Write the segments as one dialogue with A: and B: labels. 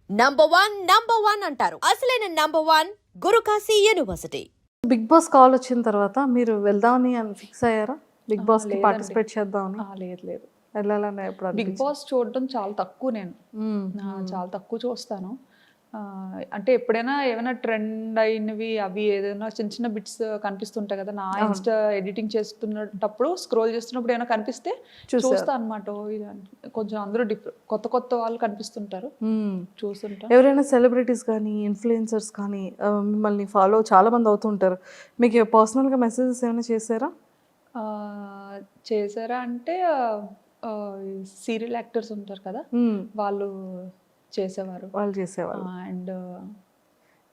A: Number one అంటారు. అసలైన number one Gurukashi university.
B: Bigg Boss call వచ్చిన తర్వాత మీరు వెళ్దామని ఫిక్స్ అయ్యారా? బిగ్ బాస్ కి
C: లేదండి.
B: పార్టిసిపేట్ చేద్దామని
C: లేదు లేదు.
B: వెళ్ళాలని ఎప్పుడు
C: బిగ్
B: అనిపించింది?
C: బాస్ చూడడం చాలా తక్కువ నేను. చాలా తక్కువ చూస్తాను. అంటే ఎప్పుడైనా ఏమైనా ట్రెండ్ అయినవి అవి ఏదైనా చిన్న చిన్న బిట్స్ కనిపిస్తుంటాయి కదా, నా ఇన్స్టా ఎడిటింగ్ చేస్తున్నప్పుడు స్క్రోల్ చేస్తున్నప్పుడు ఏమైనా కనిపిస్తే చూస్తా అనమాట. కొంచెం అందరూ కొత్త కొత్త వాళ్ళు కనిపిస్తుంటారు, చూస్తుంటా.
B: ఎవరైనా సెలబ్రిటీస్ కానీ ఇన్ఫ్లుయెన్సర్స్ కానీ మిమ్మల్ని ఫాలో చాలా మంది అవుతుంటారు, మీకు పర్సనల్గా మెసేజెస్ ఏమైనా చేశారా?
C: చేశారా అంటే సీరియల్ యాక్టర్స్ ఉంటారు కదా, వాళ్ళు చేసేవారు.
B: వాళ్ళు చేసేవాళ్ళు.
C: అండ్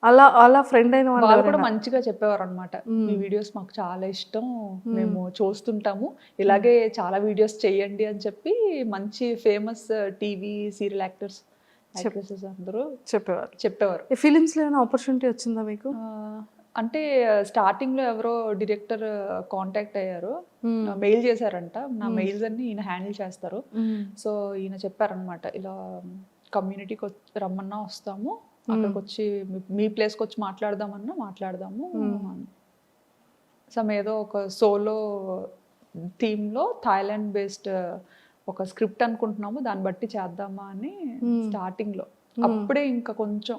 B: అలా అలా ఫ్రెండ్ అయిన
C: వాళ్ళు
B: వాళ్ళు
C: కూడా మంచిగా చెప్పేవారు అనమాట. మీ వీడియోస్ మాకు చాలా ఇష్టం, మేము చూస్తుంటాము, ఇలాగే చాలా వీడియోస్ చేయండి అని చెప్పి మంచి famous TV serial actors actresses అందరూ చెప్పేవారు.
B: ఈ ఫిలిమ్స్లో ఏమైనా ఆపర్చునిటీ వచ్చిందా మీకు?
C: అంటే స్టార్టింగ్ లో ఎవరో డైరెక్టర్ కాంటాక్ట్ అయ్యారు, మెయిల్ చేశారంట. నా మెయిల్స్ అన్ని ఈయన హ్యాండిల్ చేస్తారు. సో ఈయన చెప్పారనమాట, ఇలా కమ్యూనిటీకి రమ్మన్నా వస్తాము, అక్కడికి వచ్చి మీ ప్లేస్కి వచ్చి మాట్లాడదాము. సమ్ ఏదో ఒక సోలో థీమ్లో థాయిలాండ్ బేస్డ్ ఒక స్క్రిప్ట్ అనుకుంటున్నాము, దాన్ని బట్టి చేద్దామా అని స్టార్టింగ్లో. అప్పుడే ఇంకా కొంచెం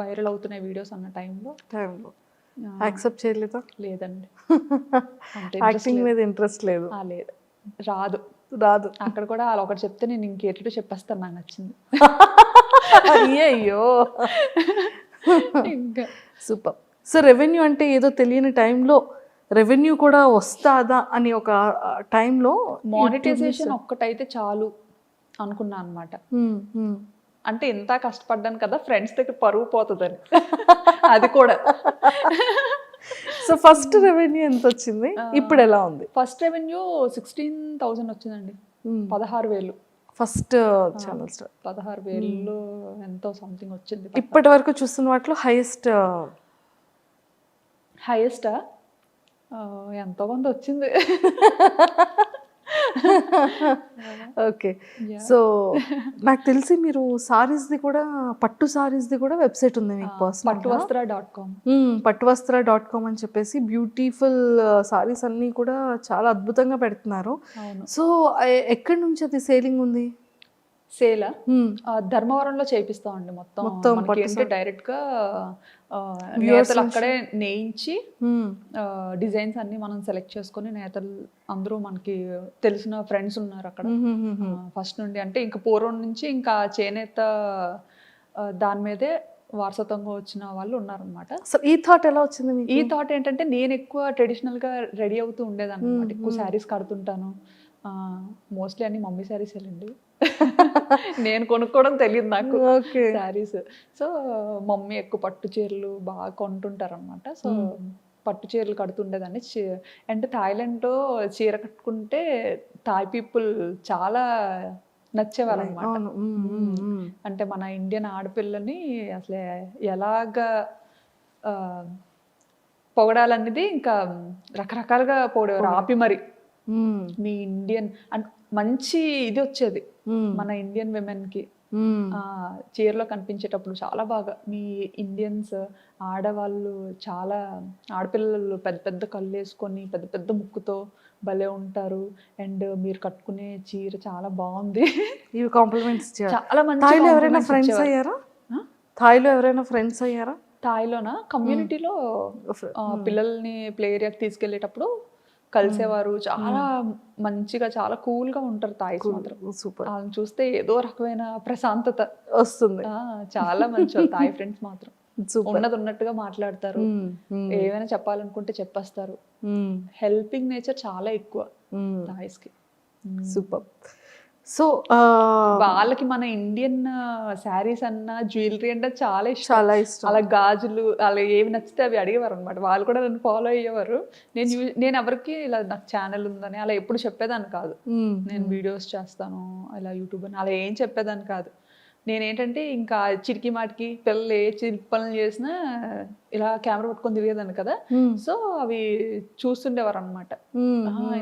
C: వైరల్ అవుతున్నాయి వీడియోస్ అన్న టైంలో
B: యాక్సెప్ట్ చేయలేదా?
C: లేదండి.
B: యాక్టింగ్ మీద ఇంట్రెస్ట్ లేదు?
C: లేదు, రాదు. అక్కడ కూడా వాళ్ళు ఒకటి చెప్తే నేను ఇంకేటో చెప్పేస్తాను, నాకు నచ్చింది.
B: అయ్యో ఇంకా సూపర్. సో రెవెన్యూ అంటే ఏదో తెలియని టైంలో రెవెన్యూ కూడా వస్తాదా అని ఒక టైంలో
C: మానిటైజేషన్ ఒక్కటైతే చాలు అనుకున్నా అనమాట. అంటే ఎంత కష్టపడ్డాను కదా, ఫ్రెండ్స్ దగ్గర పరువు పోతుందని. అది కూడా.
B: సో ఫస్ట్ రెవెన్యూ ఎంత వచ్చింది, ఇప్పుడు ఎలా ఉంది?
C: ఫస్ట్ రెవెన్యూ 16,000 వచ్చిందండి. 16,000
B: ఫస్ట్ ఛానల్ స్టార్.
C: 16,000 ఎంతో సంథింగ్ వచ్చింది.
B: ఇప్పటి వరకు చూస్తున్న వాటిలో హైయెస్టా
C: ఎంతో కొంత వచ్చింది.
B: ఓకే. సో నాకు తెలిసి మీరు సారీస్ది కూడా, పట్టు సారీస్ది కూడా వెబ్సైట్ ఉంది మీకు పర్సనల్?
C: పట్టువస్త్ర.com.
B: పట్టువస్త్ర.com అని చెప్పేసి బ్యూటిఫుల్ సారీస్ అన్నీ కూడా చాలా అద్భుతంగా పెడుతున్నారు. సో ఎక్కడి నుంచి అది సేలింగ్ ఉంది?
C: సేలా ధర్మవరంలో చేపిస్తామండి. మొత్తం డైరెక్ట్ గా నేతలు అక్కడే నేయించి డిజైన్స్ అన్ని మనం సెలెక్ట్ చేసుకొని, నేతలు అందరూ మనకి తెలిసిన ఫ్రెండ్స్ ఉన్నారు అక్కడ ఫస్ట్ నుండి. అంటే ఇంకా పూర్వం నుంచి ఇంకా చేనేత దాని మీదే వారసత్వంగా వచ్చిన వాళ్ళు ఉన్నారనమాట.
B: సో ఈ థాట్ ఎలా వచ్చింది మీకు?
C: ఈ థాట్ ఏంటంటే, నేను ఎక్కువ ట్రెడిషనల్ గా రెడీ అవుతూ ఉండేదాన్ని అనమాట. ఎక్కువ శారీస్ కడుతుంటాను. మోస్ట్లీ అన్ని మమ్మీ శారీస్ వెళ్ళండి, నేను కొనుక్కోవడం తెలియదు నాకు శారీస్. సో మమ్మీ ఎక్కువ పట్టు చీరలు బాగా కొంటుంటారు అనమాట. సో పట్టు చీరలు కడుతుండేదాన్ని. అంటే థాయిలాండ్లో చీర కట్టుకుంటే థాయ్ పీపుల్ చాలా నచ్చేవారు అనమాట. అంటే మన ఇండియన్ ఆడపిల్లని అసలు ఎలాగా పొగడాలనేది ఇంకా రకరకాలుగా పొగడేవారు. ఆపి మరి మీ ఇండియన్ అంటే మంచి ఇది వచ్చేది మన ఇండియన్ విమెన్ కి. చీరలో కనిపించేటప్పుడు చాలా బాగా మీ ఇండియన్స్ ఆడవాళ్ళు, చాలా ఆడపిల్లలు పెద్ద పెద్ద కళ్ళు వేసుకొని పెద్ద పెద్ద ముక్కుతో భలే ఉంటారు, అండ్ మీరు కట్టుకునే చీర చాలా బాగుంది.
B: ఇవి కాంప్లిమెంట్స్
C: చాలా మంచి.
B: థాయిలో ఎవరైనా ఫ్రెండ్స్ అయ్యారా? థాయిలోనా
C: కమ్యూనిటీలో పిల్లల్ని ప్లే ఏరియాకి తీసుకెళ్లేటప్పుడు కలిసేవారు. చాలా మంచిగా, చాలా కూల్ గా ఉంటారు థాయిస్ మాత్రం.
B: సూపర్.
C: వాళ్ళని చూస్తే ఏదో రకమైన ప్రశాంతత
B: వస్తుంది.
C: చాలా మంచి థాయ్ ఫ్రెండ్స్ మాత్రం. ఉన్నది ఉన్నట్టుగా మాట్లాడతారు, ఏమైనా చెప్పాలనుకుంటే చెప్పేస్తారు. హెల్పింగ్ నేచర్ చాలా ఎక్కువ థాయిస్ కి.
B: సూపర్. సో
C: వాళ్ళకి మన ఇండియన్ శారీస్ అన్న, జ్యువెలరీ అంటే చాలా ఇష్టం. అలా గాజులు అలా ఏవి నచ్చితే అవి అడిగేవారు అనమాట. వాళ్ళు కూడా నన్ను ఫాలో అయ్యేవారు. నేను ఎవరికి ఇలా నాకు ఛానల్ ఉందని అలా ఎప్పుడు చెప్పేదాన్ని కాదు. నేను వీడియోస్ చేస్తాను ఇలా యూట్యూబ్ అని అలా ఏం చెప్పేదాన్ని కాదు. నేనేంటంటే ఇంకా చిరికి మాటికి పిల్లలు ఏ చిరికి పనులు చేసినా ఇలా కెమెరా పట్టుకొని తిరిగేదాన్ని కదా. సో అవి చూస్తుండేవారు అనమాట.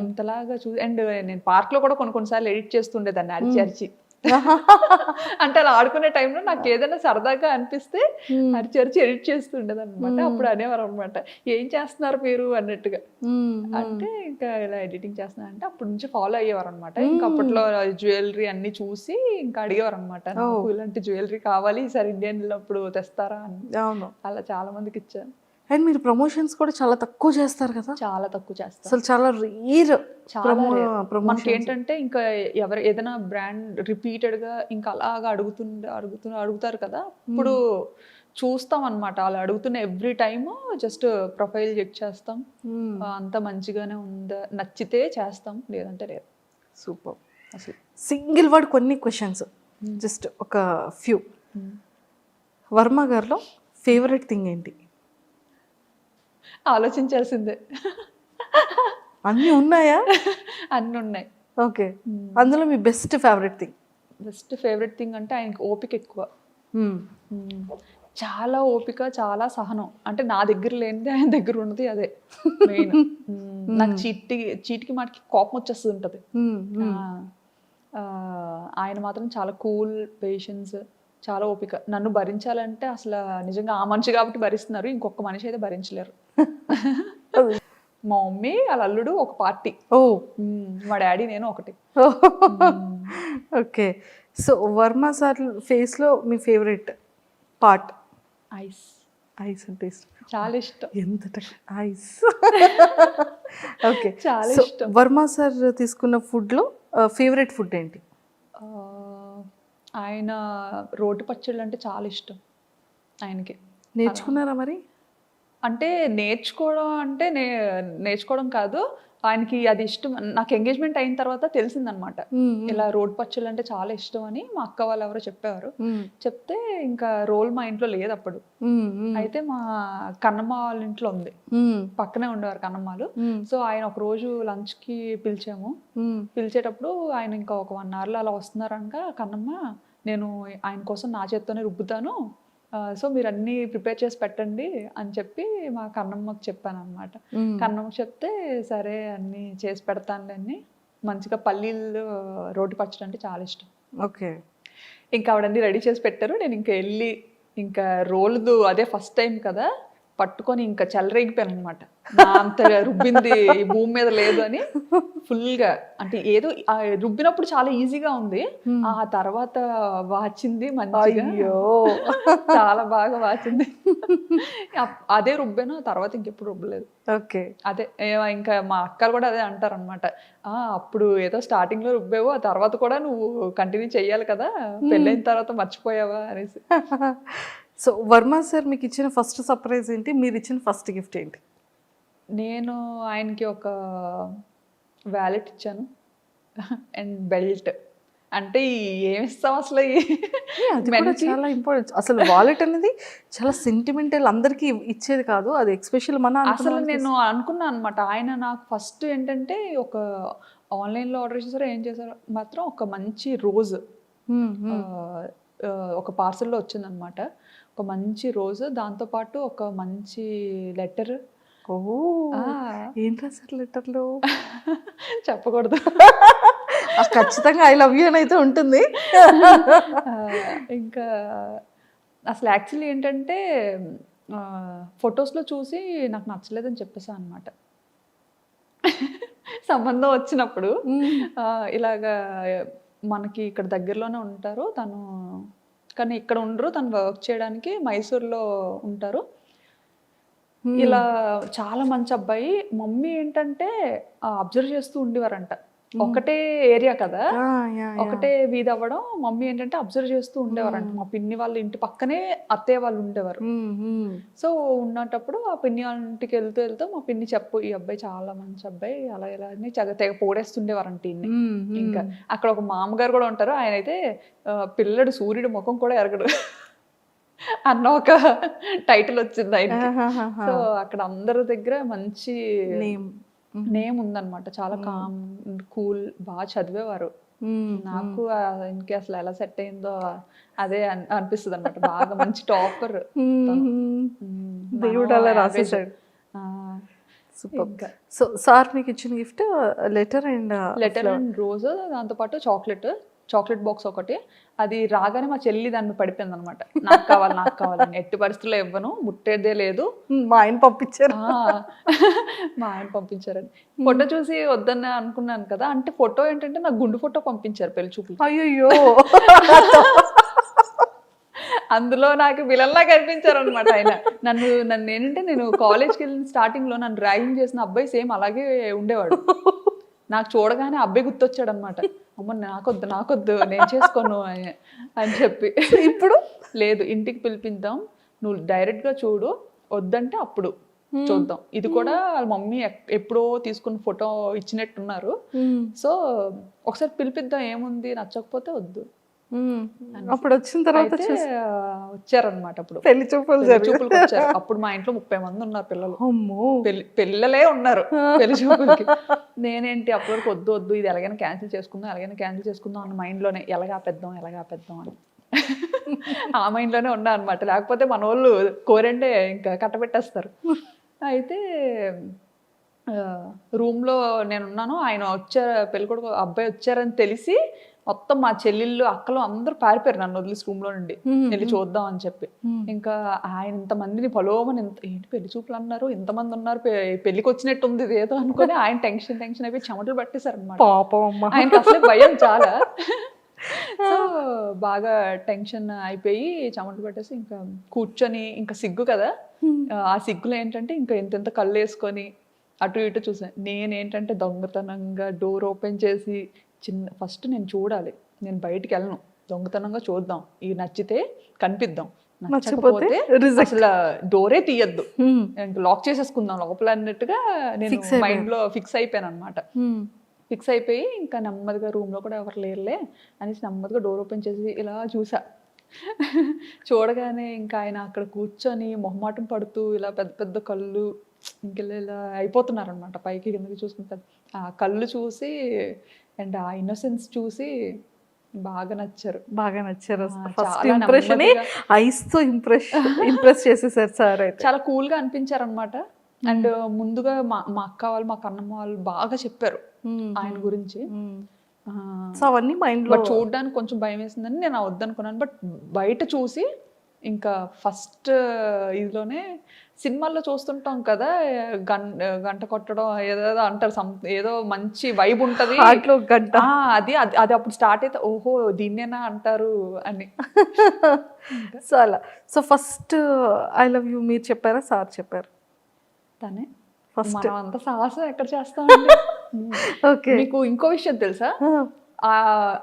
C: ఇంతలాగా అండ్ నేను పార్క్ లో కూడా కొన్నిసార్లు ఎడిట్ చేస్తుండేదాన్ని అరిచి అంటే అలా ఆడుకునే టైంలో నాకు ఏదైనా సరదాగా అనిపిస్తే అరిచి ఎడిట్ చేస్తుండేది అనమాట. అప్పుడు అనేవారు అనమాట, ఏం చేస్తున్నారు మీరు అన్నట్టుగా. అంటే ఇంకా ఇలా ఎడిటింగ్ చేస్తున్నా అంటే అప్పటి నుంచి ఫాలో అయ్యేవారు అనమాట. ఇంకా అప్పట్లో జ్యువెలరీ అన్ని చూసి ఇంకా అడిగేవారు అనమాట, నాకు ఇలాంటి జ్యువెలరీ కావాలి, ఈసారి ఇండియన్ వెళ్ళినప్పుడు తెస్తారా అని.
B: అవును.
C: అలా చాలా మందికి ఇచ్చాను.
B: అండ్ మీరు ప్రమోషన్స్ కూడా చాలా తక్కువ చేస్తారు కదా,
C: చాలా తక్కువ చేస్తాను.
B: అసలు చాలా రేర్.
C: మనకి ఏంటంటే ఇంకా ఎవరు ఏదైనా బ్రాండ్ రిపీటెడ్ గా ఇంకా అలాగా అడుగుతారు కదా, ఇప్పుడు చూస్తాం అనమాట. అలా అడుగుతున్న every time just profile check చేస్తాం, అంత మంచిగానే ఉందా, నచ్చితే చేస్తాం, లేదంటే లేదు.
B: సూపర్. అసలు సింగిల్ వర్డ్ కొన్ని క్వశ్చన్స్, జస్ట్ ఒక ఫ్యూ. వర్మ గారిలో ఫేవరెట్ థింగ్ ఏంటి?
C: ఆలోచించాల్సిందే.
B: అన్నీ ఉన్నాయా?
C: అన్నీ ఉన్నాయి.
B: ఓకే. అందులో మీ best favourite thing?
C: Best favourite thing అంటే ఆయనకి ఓపిక ఎక్కువ. చాలా ఓపిక, చాలా సహనం. అంటే నా దగ్గర లేనిది ఆయన దగ్గర ఉన్నది అదే మెయిన్. నాకు చీటికి మాటికి కోపం వచ్చేస్తుంది ఉంటుంది. ఆయన మాత్రం చాలా కూల్, పేషెన్స్, చాలా ఓపిక. నన్ను భరించాలంటే అసలు నిజంగా ఆ మనిషి కాబట్టి భరిస్తున్నారు, ఇంకొక మనిషి అయితే భరించలేరు. మా మమ్మీ వాళ్ళ అల్లుడు ఒక పార్టీ, మా డాడీ నేను ఒకటి.
B: ఓకే. సో వర్మ సార్ ఫేస్లో మీ ఫేవరెట్ పార్ట్?
C: ఐస్.
B: ఐస్ అంటే ఇష్టం,
C: చాలా ఇష్టం.
B: ఎంత ఐస్. ఓకే,
C: చాలా ఇష్టం.
B: వర్మ సార్ తీసుకున్న ఫుడ్లో ఫేవరెట్ ఫుడ్ ఏంటి?
C: ఆయన రోటి పచ్చళ్ళు అంటే చాలా ఇష్టం ఆయనకి.
B: నేర్చుకున్నారా మరి?
C: అంటే నేర్చుకోవడం అంటే నేర్చుకోవడం కాదు, ఆయనకి అది ఇష్టం. నాకు ఎంగేజ్మెంట్ అయిన తర్వాత తెలిసిందనమాట, ఇలా రోడ్ పచ్చళ్ళు అంటే చాలా ఇష్టం అని. మా అక్క వాళ్ళు ఎవరో చెప్పేవారు. చెప్తే ఇంకా రోల్ మా ఇంట్లో లేదు అప్పుడు. అయితే మా కన్నమ్మ వాళ్ళ ఇంట్లో ఉంది, పక్కనే ఉండేవారు కన్నమ్మలు. సో ఆయన ఒక రోజు లంచ్ కి పిలిచాము. పిలిచేటప్పుడు ఆయన ఇంకా ఒక 1 hour అలా వస్తున్నారనక, కన్నమ్మ నేను ఆయన కోసం నా చేత్తోనే రుబ్బుతాను, సో మీరు అన్నీ ప్రిపేర్ చేసి పెట్టండి అని చెప్పి మా కన్నమ్మకి చెప్పాను అనమాట. కన్నమ్మకి చెప్తే సరే అన్నీ చేసి పెడతానులే అని. మంచిగా పల్లీలు రోటి పచ్చడి అంటే చాలా ఇష్టం.
B: ఓకే.
C: ఇంకా ఆవిడన్నీ రెడీ చేసి పెట్టారు. నేను ఇంకా వెళ్ళి ఇంకా రోల్దు అదే ఫస్ట్ టైం కదా, పట్టుకొని ఇంకా చెలరేగిపోయాను అనమాట. అంత రుబ్బింది ఈ భూమి మీద లేదు అని ఫుల్గా. అంటే ఏదో రుబ్బినప్పుడు చాలా ఈజీగా ఉంది, ఆ తర్వాత వాచింది మంచిగా, చాలా బాగా వాచింది. అదే రుబ్బాను, తర్వాత ఇంకెప్పుడు రుబ్బలేదు.
B: ఓకే.
C: అదే ఇంకా మా అక్కలు కూడా అదే అంటారు అనమాట, అప్పుడు ఏదో స్టార్టింగ్ లో రుబ్బావు, ఆ తర్వాత కూడా నువ్వు కంటిన్యూ చెయ్యాలి కదా, పెళ్ళైన తర్వాత మర్చిపోయావా అనేసి.
B: సో వర్మ సార్ మీకు ఇచ్చిన ఫస్ట్ సర్ప్రైజ్ ఏంటి? మీరు ఇచ్చిన ఫస్ట్ గిఫ్ట్ ఏంటి?
C: నేను ఆయనకి ఒక వ్యాలెట్ ఇచ్చాను అండ్ బెల్ట్. అంటే ఏమి ఇస్తాం అసలు,
B: చాలా ఇంపార్టెంట్. అసలు వాలెట్ అనేది చాలా సెంటిమెంటల్, అందరికి ఇచ్చేది కాదు అది, ఎక్స్పెషల్ మన.
C: అసలు నేను అనుకున్నాను అనమాట, ఆయన నాకు ఫస్ట్ ఏంటంటే ఒక ఆన్లైన్లో ఆర్డర్ చేశారో ఏం చేశారో మాత్రం ఒక మంచి రోజ్ ఒక పార్సల్లో వచ్చిందనమాట. ఒక మంచి రోజు, దాంతోపాటు ఒక మంచి లెటర్.
B: ఏం రాశారు లెటర్లో?
C: చెప్పకూడదు,
B: ఖచ్చితంగా ఐ లవ్ యూ అని అయితే ఉంటుంది.
C: ఇంకా అసలు యాక్చువల్లీ ఏంటంటే ఫొటోస్లో చూసి నాకు నచ్చలేదని చెప్పేసాను అనమాట. సంబంధం వచ్చినప్పుడు ఇలాగా మనకి ఇక్కడ దగ్గరలోనే ఉంటారు తను, కానీ ఇక్కడ ఉండరు, తను వర్క్ చేయడానికి మైసూర్లో ఉంటారు. ఇలా చాలా మంచి అబ్బాయి. మమ్మీ ఏంటంటే అబ్జర్వ్ చేస్తూ ఉండేవారంట, ఒకటే ఏరియా కదా, ఒకటే వీధి అవ్వడం. మమ్మీ ఏంటంటే అబ్జర్వ్ చేస్తూ ఉండేవారంట. మా పిన్ని వాళ్ళ ఇంటి పక్కనే అత్తయ్య వాళ్ళు ఉండేవారు. సో ఉన్నప్పుడు ఆ పిన్ని వాళ్ళ ఇంటికి వెళ్తూ మా పిన్ని చెప్పు, ఈ అబ్బాయి చాలా మంచి అబ్బాయి, అలా ఇలా అని తెగ పోడేస్తుండేవారంట ఇన్ని. ఇంకా అక్కడ ఒక మామగారు కూడా ఉంటారు, ఆయన అయితే పిల్లడు సూర్యుడు ముఖం కూడా ఎరగడు అన్న ఒక టైటిల్ వచ్చింది ఆయనకి. సో అక్కడ అందరి దగ్గర మంచి నేమ్ ఉందన్నమాట. చాలా కామ్, కూల్, బాగా చదివేవారు. నాకు ఇంకే అసలు ఎలా సెట్ అయిందో అదే అనిపిస్తుంది అనమాట. బాగా మంచి టాపర్,
B: దేవుడు అలా రాసేసాడు. సో సార్ మీకు ఇచ్చిన గిఫ్ట్ లెటర్ అండ్
C: రోజ్, దాంతోపాటు చాక్లెట్. చాక్లెట్ బాక్స్ ఒకటి. అది రాగానే మా చెల్లి దాన్ని పడిపోయింది అనమాట, నాకు కావాలి నాకు కావాలని. ఎట్టి పరిస్థితుల్లో ఇవ్వను, ముట్టేదే లేదు.
B: మా ఆయన పంపించారు.
C: మా ఆయన పంపించారండి. ఫోటో చూసి వద్దన్న అనుకున్నాను కదా, అంటే ఫోటో ఏంటంటే నాకు గుండు ఫోటో పంపించారు పెళ్లి చూపులు.
B: అయ్యో
C: అందులో నాకు విలన్లా కనిపించారు అనమాట ఆయన. నన్ను ఏంటంటే, నేను కాలేజ్కి వెళ్ళిన స్టార్టింగ్ లో నన్ను ర్యాగింగ్ చేసిన అబ్బాయి సేమ్ అలాగే ఉండేవాడు. నాకు చూడగానే అబ్బాయి గుర్తొచ్చాడు అనమాట. అమ్మ నాకొద్దు నేను చేసుకోను అని చెప్పి.
B: ఇప్పుడు
C: లేదు, ఇంటికి పిలిపిద్దాం, నువ్వు డైరెక్ట్ గా చూడు, వద్దంటే అప్పుడు చూద్దాం. ఇది కూడా వాళ్ళ మమ్మీ ఎప్పుడో తీసుకున్న ఫోటో ఇచ్చినట్టున్నారు. సో ఒకసారి పిలిపిద్దాం, ఏముంది, నచ్చకపోతే వద్దు.
B: అప్పుడు వచ్చిన తర్వాత
C: వచ్చారనమాట. అప్పుడు
B: పెళ్లి చూపులు
C: వచ్చారు. అప్పుడు మా ఇంట్లో 30 మంది ఉన్నారు పిల్లలు. పిల్లలే ఉన్నారు పెళ్లి చూపులకి. నేనేంటి అప్పటి వరకు వద్దు ఇది ఎలాగైనా క్యాన్సిల్ చేసుకుందాం అన్న మైండ్ లోనే, ఎలాగా పెద్దాం అని ఆ మైండ్ లోనే ఉన్నా అనమాట. లేకపోతే మన వాళ్ళు కోరండే ఇంకా కట్టబెట్టేస్తారు. అయితే రూమ్ లో నేనున్నాను, ఆయన పెళ్ళికొడుకు అబ్బాయి వచ్చారని తెలిసి మొత్తం మా చెల్లెళ్ళు అక్కలు అందరూ పారిపోయారు నన్ను వదిలేసి రూమ్ లో నుండి, వెళ్ళి చూద్దాం అని చెప్పి. ఇంకా ఆయన ఇంతమందిని పలోమని, ఏంటి పెళ్లి చూపులు అన్నారు, ఇంతమంది ఉన్నారు, పెళ్లికి వచ్చినట్టు ఉంది ఏదో అనుకుని ఆయన టెన్షన్ అయిపోయి చెమటలు పట్టేశారు అనమాట. ఆయనకి అసలే భయం చాలా. సో బాగా టెన్షన్ అయిపోయి చెమటలు పట్టేసి ఇంకా కూర్చొని, ఇంకా సిగ్గు కదా, ఆ సిగ్గులో ఏంటంటే ఇంకా ఎంత కళ్ళు వేసుకొని అటు ఇటు చూసాను. నేనేంటంటే దొంగతనంగా డోర్ ఓపెన్ చేసి ఫస్ట్ నేను చూడాలి, నేను బయటికి వెళ్ళను, దొంగతనంగా చూద్దాం, ఇది నచ్చితే కనిపిద్దాం, నచ్చకపోతే అసలు డోరే తీయద్దు, లాక్ చేసేసుకుందాం లోపల అన్నట్టుగా నేను మైండ్ లో ఫిక్స్ అయిపోయాను అనమాట. ఫిక్స్ అయిపోయి ఇంకా నెమ్మదిగా రూమ్ లో కూడా ఎవరు లేరులే అనేసి నెమ్మదిగా డోర్ ఓపెన్ చేసి ఇలా చూసా. చూడగానే ఇంకా ఆయన అక్కడ కూర్చొని మొహమాటం పడుతూ ఇలా పెద్ద పెద్ద కళ్ళు ఇలా అయిపోతున్నారు అనమాట, పైకి కిందకి చూసుకుంటారు. ఆ కళ్ళు చూసి అండ్ ఆ ఇన్నోసెన్స్ చూసి బాగా నచ్చారు.
B: ఫస్ట్ ఇంప్రెషన్ ఐస్ తో ఇంప్రెస్ చేసేసారు సార్.
C: చాలా కూల్ గా అనిపించారు అనమాట. అండ్ ముందుగా మా అక్క వాళ్ళు, మా కన్నమ్మ వాళ్ళు బాగా చెప్పారు ఆయన గురించి.
B: అవన్నీ మైండ్ లో,
C: చూడడానికి కొంచెం భయం వేసిందని నేను వద్దనుకున్నాను. బట్ బయట చూసి ఇంకా ఫస్ట్ ఇదిలోనే సినిమాల్లో చూస్తుంటాం కదా, గంట కొట్టడం ఏదో అంటారు, ఏదో మంచి వైబ్ ఉంటది
B: గంట,
C: అది అప్పుడు స్టార్ట్ అయితే ఓహో దీన్నేనా అంటారు అని.
B: So first I love you మీరు చెప్పారా సార్ చెప్పారు?
C: తనే ఫస్ట్. మనం అంత సాహసం ఎక్కడ చేస్తాం. మీకు ఇంకో విషయం తెలుసా,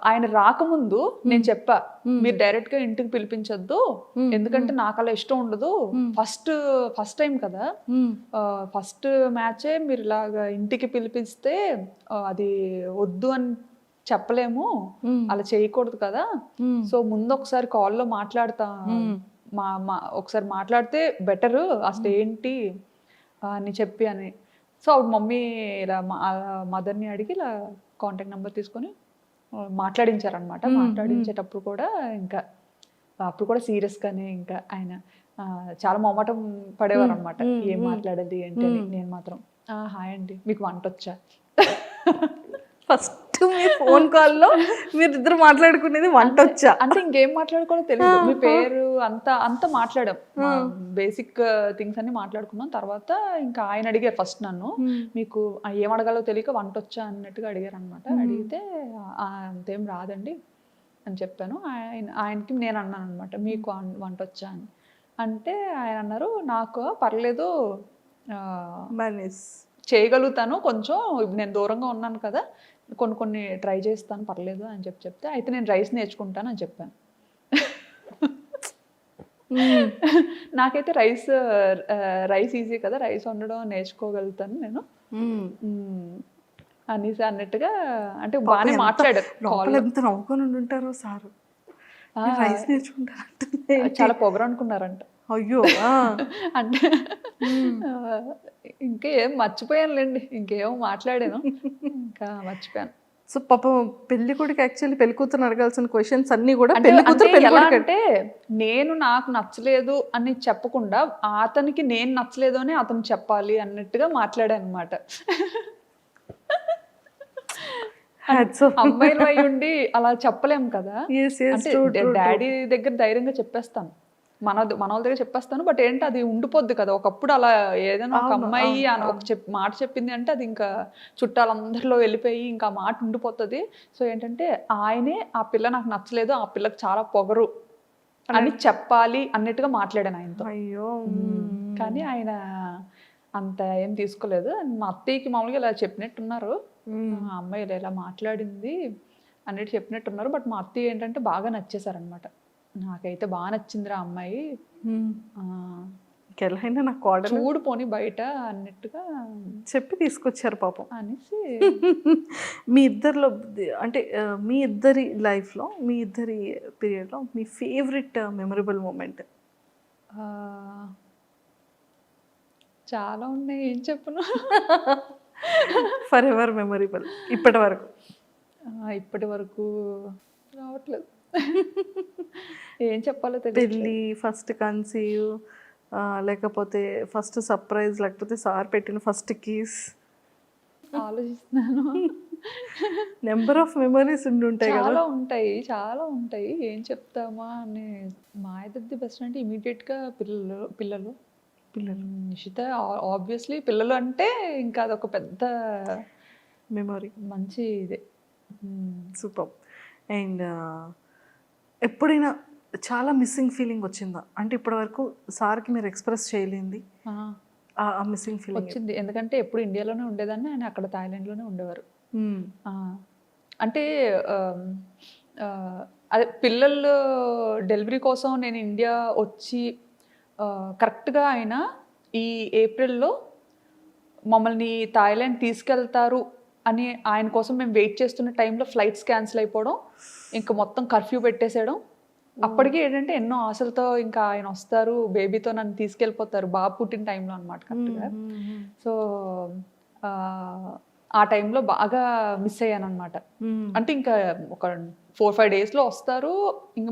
C: ఆయన రాకముందు నేను చెప్పా, మీరు డైరెక్ట్ గా ఇంటికి పిలిపించొద్దు, ఎందుకంటే నాకు అలా ఇష్టం ఉండదు, ఫస్ట్ టైం కదా, ఫస్ట్ మ్యాచే మీరు ఇలాగా ఇంటికి పిలిపిస్తే అది వద్దు అని చెప్పలేము, అలా చేయకూడదు కదా, సో ముందు ఒకసారి కాల్లో మాట్లాడతా, ఒకసారి మాట్లాడితే బెటరు అసలు ఏంటి అని చెప్పి అని. సో అప్పుడు మమ్మీ ఇలా మదర్ని అడిగి ఇలా కాంటాక్ట్ నెంబర్ తీసుకొని మాట్లాడించారనమాట. మాట్లాడించేటప్పుడు కూడా ఇంకా అప్పుడు కూడా సీరియస్గానే ఇంకా ఆయన చాలా మొహమాటం పడేవారు అనమాట, ఏం మాట్లాడాలి ఏంటి అని. నేను మాత్రం హాయ్ అండి మీకు వంట వచ్చా.
B: ఫస్ట్ మీ ఫోన్ కాల్లో మీరు ఇద్దరు మాట్లాడుకునేది వంట వచ్చా
C: అంటే ఇంకేం మాట్లాడుకోవడం తెలియదు, మీ పేరు అంతా మాట్లాడాం, బేసిక్ థింగ్స్ అన్ని మాట్లాడుకున్నాం. తర్వాత ఇంకా ఆయన అడిగారు ఫస్ట్ నన్ను, మీకు ఏం అడగాలో తెలియక వంట వచ్చా అన్నట్టుగా అడిగారు అనమాట. అడిగితే అంతేం రాదండి అని చెప్పాను. ఆయనకి నేను అన్నాను అనమాట, మీకు వంట వచ్చా అని. అంటే ఆయన అన్నారు, నాకు పర్లేదు చేయగలుగుతాను, కొంచెం నేను దూరంగా ఉన్నాను కదా, కొన్ని ట్రై చేస్తాను, పర్లేదు అని చెప్తే, అయితే నేను రైస్ నేర్చుకుంటాను అని చెప్పాను. నాకైతే రైస్ ఈజీ కదా, రైస్ వండడం నేర్చుకోగలుగుతాను నేను అనేసి అన్నట్టుగా, అంటే బాగానే మాట్లాడారు.
B: ఎంత నవ్వుకొని ఉంటారో సార్, రైస్ నేర్చుకుంటారంటే
C: చాలా పొగరు అనుకున్నారంట.
B: అయ్యో
C: అంటే ఇంకేం మర్చిపోయానులేండి, ఇంకేమో మాట్లాడాను, ఇంకా మర్చిపోయాను.
B: సో పాపం పెళ్లి కొడుకు యాక్చువల్లీ పెళ్లి కూతురు అడగాల్సిన క్వశ్చన్స్ అన్ని కూడా
C: అంటే నేను నాకు నచ్చలేదు అని చెప్పకుండా అతనికి నేను నచ్చలేదు అని అతను చెప్పాలి అన్నట్టుగా మాట్లాడాను అనమాట.
B: Hats off.
C: అమ్మాయిలు అయి ఉండి అలా చెప్పలేం కదా.
B: Yes, yes,
C: అంటే
B: true, true,
C: డాడీ దగ్గర ధైర్యంగా చెప్పేస్తాను, మన వాళ్ళ దగ్గర చెప్పేస్తాను. బట్ ఏంటి అది ఉండిపోద్ది కదా, ఒకప్పుడు అలా ఏదైనా ఒక
B: అవును,
C: అమ్మాయి
B: అవును,
C: అని ఒక మాట చెప్పింది అంటే అది ఇంకా చుట్టాలందరిలో వెళ్ళిపోయి ఇంకా ఆ మాట ఉండిపోతుంది. సో ఏంటంటే ఆయనే ఆ పిల్ల నాకు నచ్చలేదు, ఆ పిల్లకి చాలా పొగరు అని చెప్పాలి అన్నట్టుగా మాట్లాడాను ఆయనతో.
B: అయ్యో.
C: కానీ ఆయన అంత ఏం తీసుకోలేదు. మా అత్తయ్యకి మామూలుగా ఇలా చెప్పినట్టున్నారు, ఆ అమ్మాయి ఇలా మాట్లాడింది అన్నట్టు చెప్పినట్టున్నారు. బట్ మా అత్తయ్య ఏంటంటే బాగా నచ్చేసారనమాట. నాకైతే బాగా నచ్చిందిరా అమ్మాయి,
B: ఇంకెలాగైనా నాకు కోడలు
C: చూడు పోనీ బయట అన్నట్టుగా
B: చెప్పి తీసుకొచ్చారు పాపం.
C: అనేసి.
B: మీ ఇద్దరిలో అంటే మీ ఇద్దరి లైఫ్లో, మీ ఇద్దరి పీరియడ్లో మీ ఫేవరెట్ మెమరబుల్ మూమెంట్?
C: ఆ, చాలా ఉన్నాయి, ఏం చెప్పను.
B: ఫర్ ఎవర్ మెమరబుల్ ఇప్పటి వరకు.
C: ఇప్పటి వరకు రావట్లేదు, ఏం చెప్పాలో తెలియదు.
B: పెళ్ళి, ఫస్ట్ కన్సీవ్, లేకపోతే ఫస్ట్ సర్ప్రైజ్, లేకపోతే సార్ పెట్టిన ఫస్ట్ కీస్.
C: ఆలోచిస్తున్నాను.
B: నెంబర్ ఆఫ్ మెమరీస్ ఉండుంటాయి కదా.
C: చాలా ఉంటాయి, చాలా ఉంటాయి, ఏం చెప్తామా అని. మా ఇద్దరిది బెస్ట్ అంటే ఇమీడియట్గా పిల్లలు. నిషిత ఆబ్వియస్లీ పిల్లలు అంటే ఇంకా అదొక పెద్ద
B: మెమరీ,
C: మంచి ఇదే.
B: సూపర్. అండ్ ఎప్పుడైనా చాలా మిస్సింగ్ ఫీలింగ్ వచ్చిందా? అంటే ఇప్పటి వరకు సార్కి మీరు ఎక్స్ప్రెస్ చేయలేంది ఆ మిస్సింగ్ ఫీలింగ్
C: వచ్చింది. ఎందుకంటే ఎప్పుడు ఇండియాలోనే ఉండేదాన్ని, ఆయన అక్కడ థాయిలాండ్లోనే ఉండేవారు. అంటే అదే పిల్లలు డెలివరీ కోసం నేను ఇండియా వచ్చి కరెక్ట్గా ఆయన ఈ ఏప్రిల్లో మమ్మల్ని థాయిలాండ్ తీసుకెళ్తారు అని ఆయన కోసం మేము వెయిట్ చేస్తున్న టైంలో ఫ్లైట్స్ క్యాన్సిల్ అయిపోవడం, ఇంకా మొత్తం కర్ఫ్యూ పెట్టేసేయడం. అప్పటికి ఏంటంటే ఎన్నో ఆశలతో ఇంకా ఆయన వస్తారు, బేబీతో నన్ను తీసుకెళ్ళిపోతారు, బాబు పుట్టిన టైంలో అనమాట కరెక్ట్గా. సో ఆ టైంలో బాగా మిస్ అయ్యాను అనమాట. అంటే ఇంకా ఒక 4-5 డేస్లో వస్తారు, ఇంకా